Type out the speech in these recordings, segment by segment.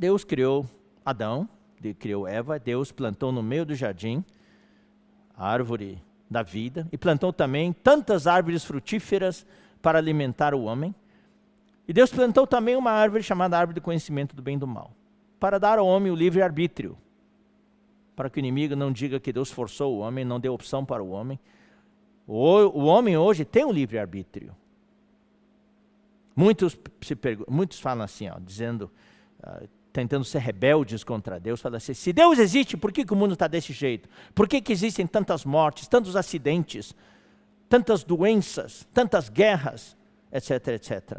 Deus criou Adão, criou Eva, Deus plantou no meio do jardim a árvore da vida e plantou também tantas árvores frutíferas para alimentar o homem. E Deus plantou também uma árvore chamada árvore do conhecimento do bem e do mal, para dar ao homem o livre-arbítrio, para que o inimigo não diga que Deus forçou o homem, não deu opção para o homem. O homem hoje tem um livre-arbítrio. Muitos falam assim, dizendo, tentando ser rebeldes contra Deus, falam assim, se Deus existe, por que o mundo está desse jeito? Por que existem tantas mortes, tantos acidentes, tantas doenças, tantas guerras, etc, etc.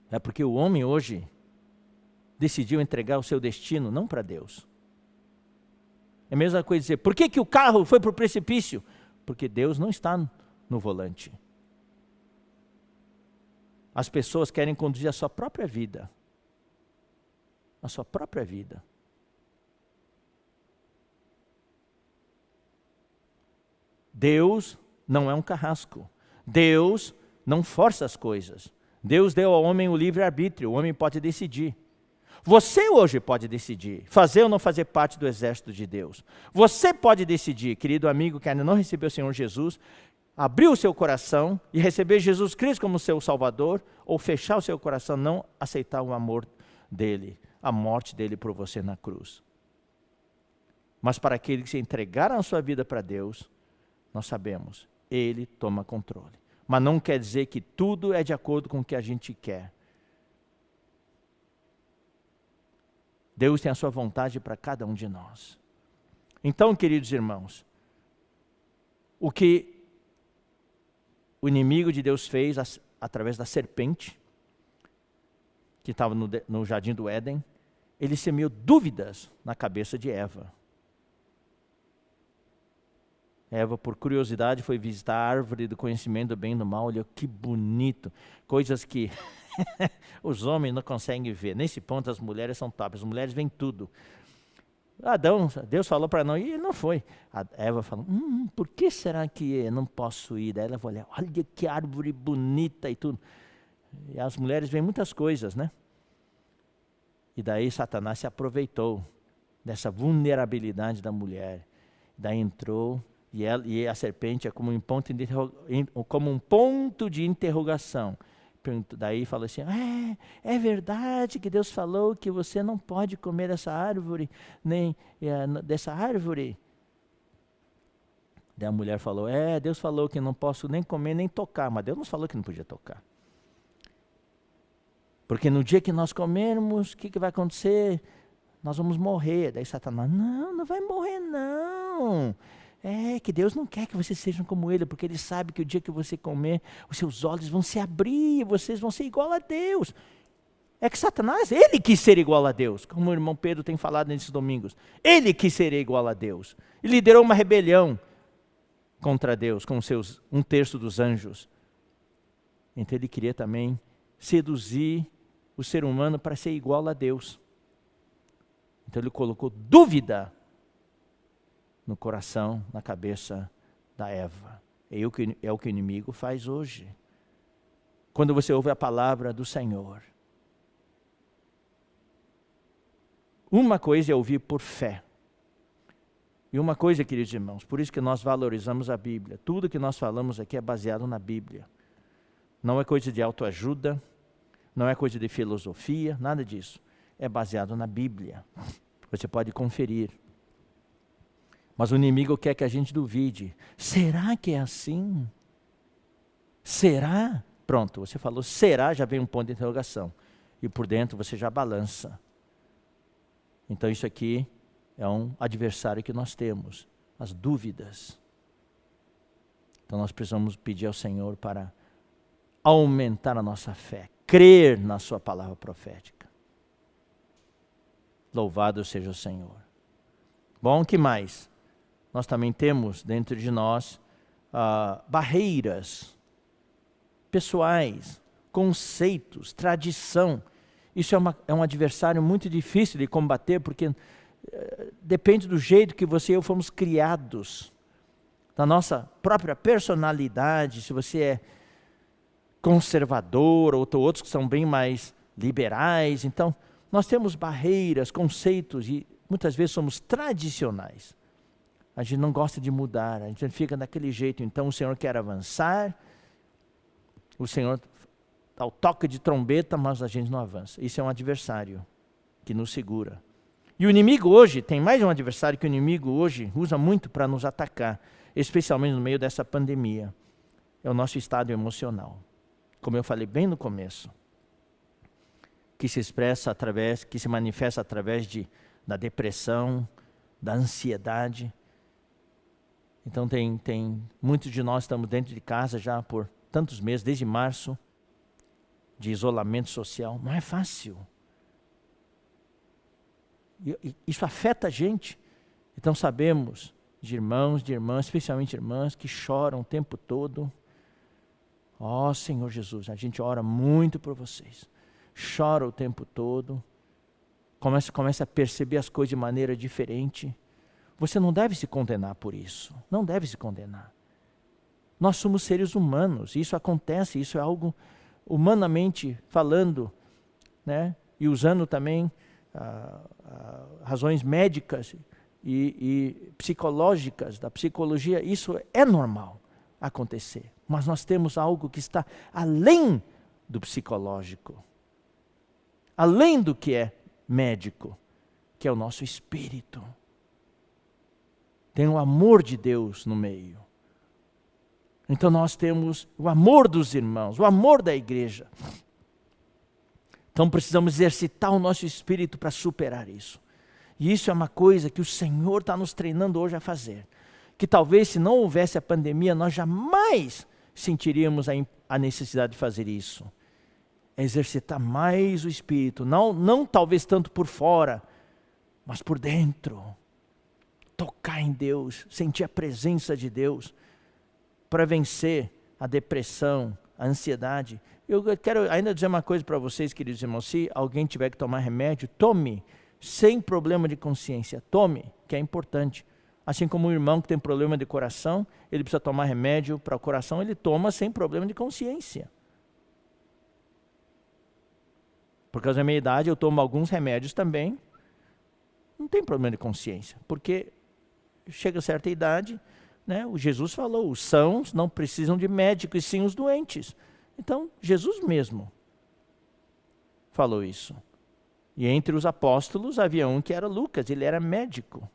É porque o homem hoje decidiu entregar o seu destino não para Deus. É a mesma coisa dizer, por que o carro foi para o precipício? Porque Deus não está no volante. As pessoas querem conduzir a sua própria vida. A sua própria vida. Deus não é um carrasco. Deus não força as coisas. Deus deu ao homem o livre-arbítrio. O homem pode decidir. Você hoje pode decidir fazer ou não fazer parte do exército de Deus. Você pode decidir, querido amigo que ainda não recebeu o Senhor Jesus, abrir o seu coração e receber Jesus Cristo como seu Salvador, ou fechar o seu coração, não aceitar o amor dele, a morte dele por você na cruz. Mas para aqueles que se entregaram a sua vida para Deus, nós sabemos, ele toma controle. Mas não quer dizer que tudo é de acordo com o que a gente quer. Deus tem a sua vontade para cada um de nós. Então, queridos irmãos, o que o inimigo de Deus fez através da serpente, que estava no jardim do Éden, ele semeou dúvidas na cabeça de Eva. Eva, por curiosidade, foi visitar a árvore do conhecimento do bem e do mal. Olha que bonito, coisas que os homens não conseguem ver. Nesse ponto as mulheres são top, as mulheres veem tudo. Deus falou para não ir, ele não foi. A Eva falou, por que será que eu não posso ir? Daí ela vai olhar, olha que árvore bonita e tudo. E as mulheres veem muitas coisas, né? E daí Satanás se aproveitou dessa vulnerabilidade da mulher. Daí entrou, e a serpente é como um ponto de interrogação. Daí falou assim, é verdade que Deus falou que você não pode comer dessa árvore, nem dessa árvore. Daí a mulher falou, Deus falou que não posso nem comer, nem tocar, mas Deus não falou que não podia tocar. Porque no dia que nós comermos, o que vai acontecer? Nós vamos morrer. Daí Satanás, não vai morrer não. É que Deus não quer que vocês sejam como Ele, porque Ele sabe que o dia que você comer, os seus olhos vão se abrir, e vocês vão ser igual a Deus. É que Satanás, ele quis ser igual a Deus, como o irmão Pedro tem falado nesses domingos. Ele quis ser igual a Deus. E liderou uma rebelião contra Deus, com um terço dos anjos. Então ele queria também seduzir o ser humano para ser igual a Deus. Então ele colocou dúvida no coração, na cabeça da Eva. É o que o inimigo faz hoje. Quando você ouve a palavra do Senhor, uma coisa é ouvir por fé. E uma coisa, queridos irmãos, por isso que nós valorizamos a Bíblia. Tudo que nós falamos aqui é baseado na Bíblia. Não é coisa de autoajuda, não é coisa de filosofia, nada disso. É baseado na Bíblia. Você pode conferir. Mas o inimigo quer que a gente duvide. Será que é assim? Será? Pronto, você falou será, já vem um ponto de interrogação. E por dentro você já balança. Então isso aqui é um adversário que nós temos. As dúvidas. Então nós precisamos pedir ao Senhor para aumentar a nossa fé. Crer na sua palavra profética. Louvado seja o Senhor. Bom, o que mais? Nós também temos dentro de nós barreiras pessoais, conceitos, tradição. Isso é um adversário muito difícil de combater, porque depende do jeito que você e eu fomos criados, da nossa própria personalidade. Se você conservador, outros que são bem mais liberais. Então, nós temos barreiras, conceitos e muitas vezes somos tradicionais. A gente não gosta de mudar, a gente fica daquele jeito. Então, o Senhor quer avançar, o Senhor dá o toque de trombeta, mas a gente não avança. Isso é um adversário que nos segura. E o inimigo hoje, tem mais um adversário que o inimigo hoje usa muito para nos atacar, especialmente no meio dessa pandemia. É o nosso estado emocional. Como eu falei bem no começo, que se manifesta através da depressão, da ansiedade. Então muitos de nós estamos dentro de casa já por tantos meses, desde março, de isolamento social. Não é fácil. Isso afeta a gente. Então sabemos de irmãos, de irmãs, especialmente irmãs, que choram o tempo todo. Ó Senhor Jesus, a gente ora muito por vocês. Chora o tempo todo. Começa a perceber as coisas de maneira diferente. Você não deve se condenar por isso. Não deve se condenar. Nós somos seres humanos. Isso acontece, isso é algo humanamente falando, né? E usando também razões médicas e psicológicas, da psicologia, isso é normal acontecer. Mas nós temos algo que está além do psicológico, além do que é médico, que é o nosso espírito. Tem o amor de Deus no meio. Então nós temos o amor dos irmãos, o amor da igreja. Então precisamos exercitar o nosso espírito para superar isso. E isso é uma coisa que o Senhor está nos treinando hoje a fazer. Que talvez se não houvesse a pandemia, nós jamais sentiríamos a necessidade de fazer isso. É exercitar mais o espírito, não talvez tanto por fora, mas por dentro. Tocar em Deus, sentir a presença de Deus, para vencer a depressão, a ansiedade. Eu quero ainda dizer uma coisa para vocês, queridos irmãos, se alguém tiver que tomar remédio, tome, sem problema de consciência, tome, que é importante. Assim como o irmão que tem problema de coração, ele precisa tomar remédio para o coração, ele toma sem problema de consciência. Por causa da minha idade, eu tomo alguns remédios também, não tem problema de consciência, porque chega a certa idade, né, o Jesus falou, os sãos não precisam de médico, e sim os doentes. Então, Jesus mesmo falou isso. E entre os apóstolos havia um que era Lucas, ele era médico.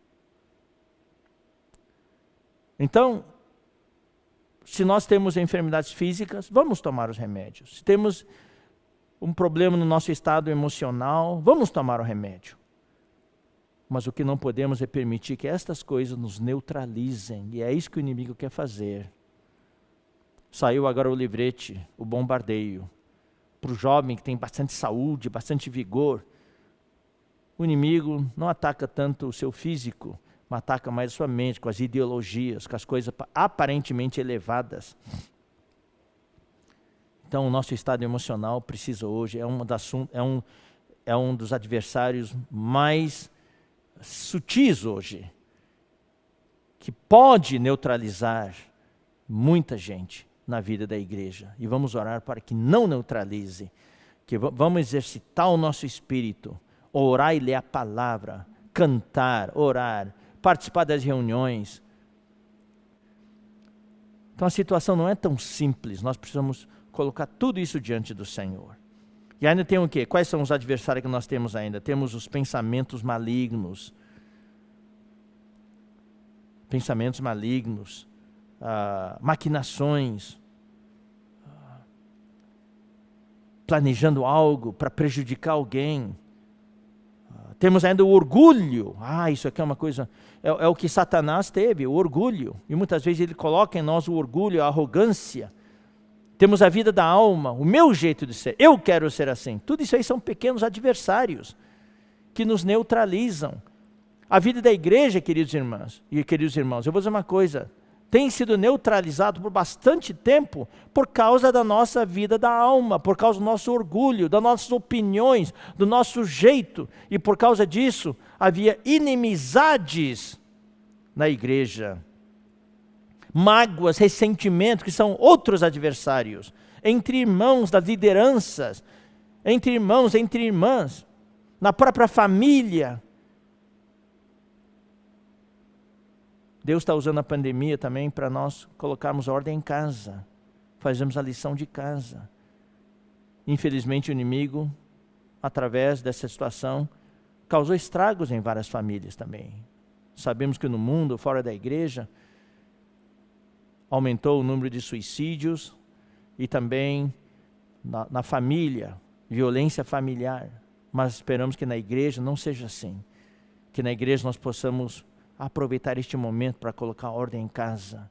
Então, se nós temos enfermidades físicas, vamos tomar os remédios. Se temos um problema no nosso estado emocional, vamos tomar o remédio. Mas o que não podemos é permitir que estas coisas nos neutralizem. E é isso que o inimigo quer fazer. Saiu agora o livrete, o bombardeio. Para o jovem que tem bastante saúde, bastante vigor. O inimigo não ataca tanto o seu físico, mas ataca mais a sua mente, com as ideologias, com as coisas aparentemente elevadas. Então o nosso estado emocional precisa hoje, é um dos adversários mais sutis hoje, que pode neutralizar muita gente na vida da igreja. E vamos orar para que não neutralize, que vamos exercitar o nosso espírito, orar e ler a palavra, cantar, orar, participar das reuniões. Então a situação não é tão simples, nós precisamos colocar tudo isso diante do Senhor. E ainda tem o quê? Quais são os adversários que nós temos ainda? Temos os pensamentos malignos. Pensamentos malignos, maquinações, planejando algo para prejudicar alguém. Temos ainda o orgulho. Isso aqui é uma coisa, é o que Satanás teve, o orgulho. E muitas vezes ele coloca em nós o orgulho, a arrogância. Temos a vida da alma, o meu jeito de ser, eu quero ser assim. Tudo isso aí são pequenos adversários que nos neutralizam. A vida da igreja, queridos irmãos e queridos irmãos, eu vou dizer uma coisa, tem sido neutralizado por bastante tempo por causa da nossa vida da alma, por causa do nosso orgulho, das nossas opiniões, do nosso jeito. E por causa disso, havia inimizades na igreja. mágoas, ressentimentos, que são outros adversários, entre irmãos das lideranças, entre irmãos, entre irmãs, na própria família. Deus está usando a pandemia também para nós colocarmos ordem em casa, fazermos a lição de casa. Infelizmente o inimigo, através dessa situação, causou estragos em várias famílias também. Sabemos que no mundo, fora da igreja, aumentou o número de suicídios e também na família, violência familiar. Mas esperamos que na igreja não seja assim. Que na igreja nós possamos aproveitar este momento para colocar ordem em casa.